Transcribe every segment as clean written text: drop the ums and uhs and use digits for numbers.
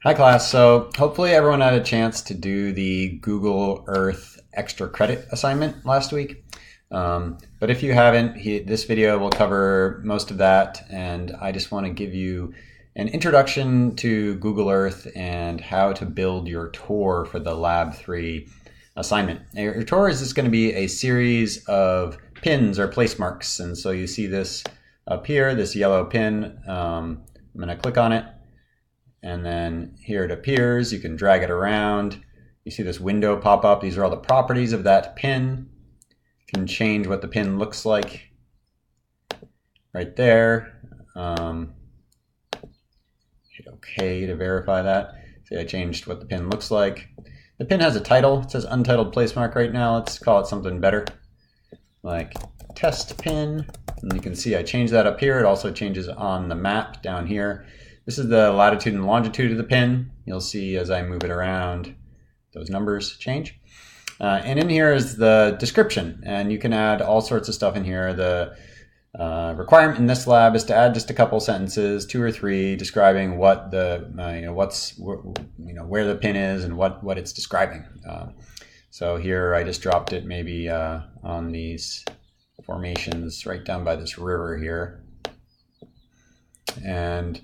Hi class, so hopefully everyone had a chance to do the Google Earth extra credit assignment last week. But if you haven't, this video will cover most of that, and I just want to give you an introduction to Google Earth and how to build your tour for the Lab 3 assignment. Your tour is just going to be a series of pins or place marks, and so you see this up here, this yellow pin. I'm going to click on it. And then here it appears, you can drag it around. You see this window pop up. These are all the properties of that pin. You can change what the pin looks like right there. Hit OK to verify that. See, I changed what the pin looks like. The pin has a title. It says untitled place mark right now. Let's call it something better, like test pin. And you can see I changed that up here. It also changes on the map down here. This is the latitude and longitude of the pin. You'll see as I move it around, those numbers change. And in here is the description, and you can add all sorts of stuff in here. The requirement in this lab is to add just a couple sentences, 2 or 3, describing what the where the pin is and what it's describing. So here I just dropped it maybe on these formations right down by this river here, and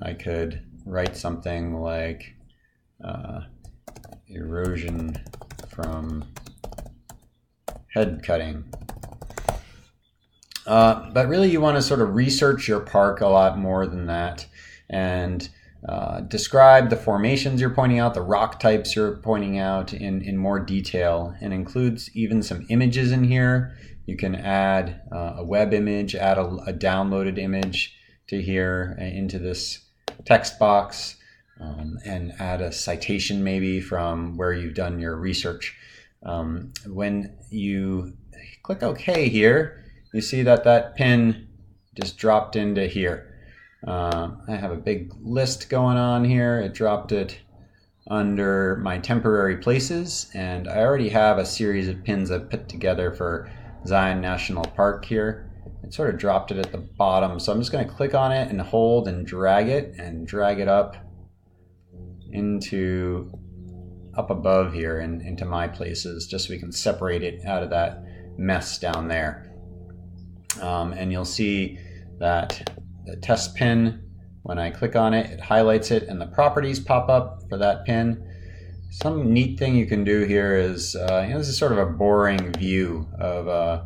I could write something like erosion from head cutting. But really you want to sort of research your park a lot more than that, and describe the formations you're pointing out, the rock types you're pointing out in more detail, and includes even some images in here. You can add a web image, add a downloaded image to here into this text box, and add a citation maybe from where you've done your research. When you click OK here, you see that pin just dropped into here. I have a big list going on here. It dropped it under my temporary places, and I already have a series of pins I've put together for Zion National Park here. It sort of dropped it at the bottom, so I'm just going to click on it and hold and drag it up up above here and into my places, just so we can separate it out of that mess down there. And you'll see that the test pin, when I click on it, it highlights it and the properties pop up for that pin. Some neat thing you can do here is, this is sort of a boring view of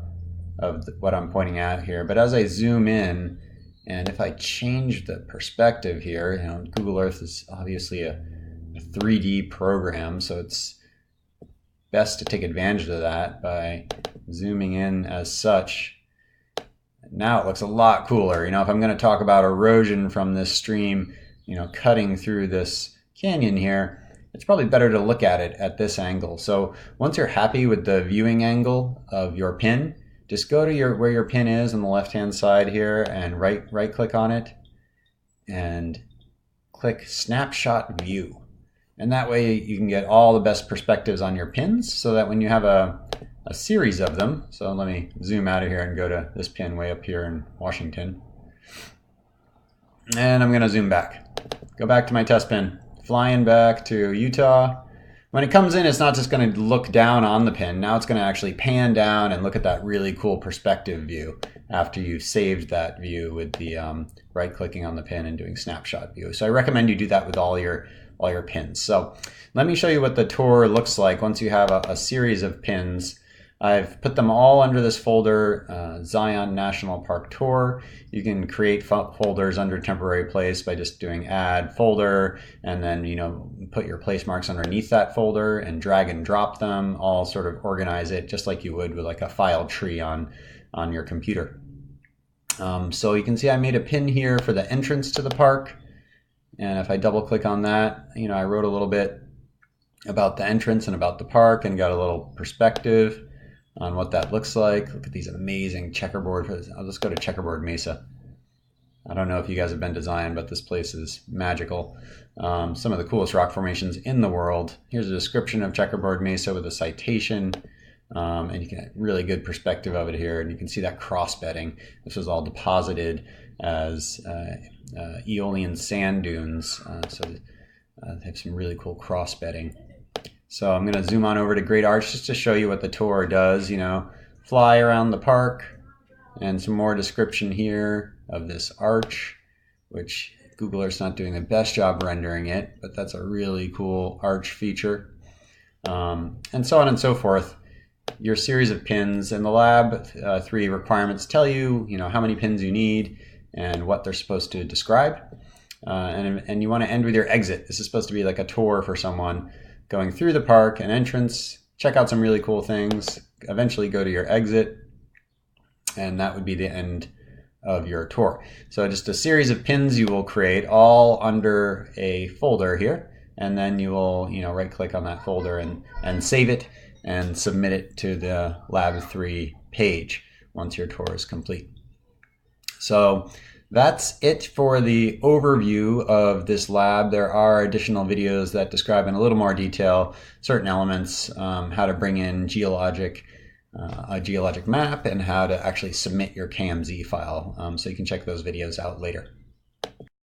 what I'm pointing out here, but as I zoom in, and if I change the perspective here, Google Earth is obviously a 3D program, so it's best to take advantage of that by zooming in as such. Now it looks a lot cooler. If I'm going to talk about erosion from this stream, cutting through this canyon here, it's probably better to look at it at this angle. So once you're happy with the viewing angle of your pin, just go to where your pin is on the left-hand side here and right click on it and click Snapshot View. And that way you can get all the best perspectives on your pins, so that when you have a series of them, so let me zoom out of here and go to this pin way up here in Washington. And I'm going to zoom back. Go back to my test pin, flying back to Utah. When it comes in, it's not just going to look down on the pin. Now it's going to actually pan down and look at that really cool perspective view after you've saved that view with the right-clicking on the pin and doing snapshot view. So I recommend you do that with all your pins. So let me show you what the tour looks like once you have a series of pins. I've put them all under this folder, Zion National Park Tour. You can create folders under temporary place by just doing add folder, and then put your place marks underneath that folder and drag and drop them, all sort of organize it just like you would with like a file tree on your computer. So you can see I made a pin here for the entrance to the park, and if I double click on that, I wrote a little bit about the entrance and about the park and got a little perspective on what that looks like. Look at these amazing checkerboard. I'll just go to Checkerboard Mesa. I don't know if you guys have been to Zion, but this place is magical. Some of the coolest rock formations in the world. Here's a description of Checkerboard Mesa with a citation, and you can get really good perspective of it here. And you can see that cross bedding. This was all deposited as Aeolian sand dunes. So They have some really cool cross bedding. So I'm going to zoom on over to Great Arch just to show you what the tour does. You know, fly around the park, and some more description here of this arch, which Google Earth's not doing the best job rendering it, but that's a really cool arch feature. And so on and so forth. Your series of pins and the lab 3 requirements tell you, how many pins you need and what they're supposed to describe. And you want to end with your exit. This is supposed to be like a tour for someone going through the park, an entrance, check out some really cool things, eventually go to your exit, and that would be the end of your tour. So just a series of pins you will create all under a folder here, and then you will right click on that folder and save it and submit it to the Lab 3 page once your tour is complete. So that's it for the overview of this lab. There are additional videos that describe in a little more detail certain elements, how to bring in a geologic map, and how to actually submit your KMZ file. So you can check those videos out later.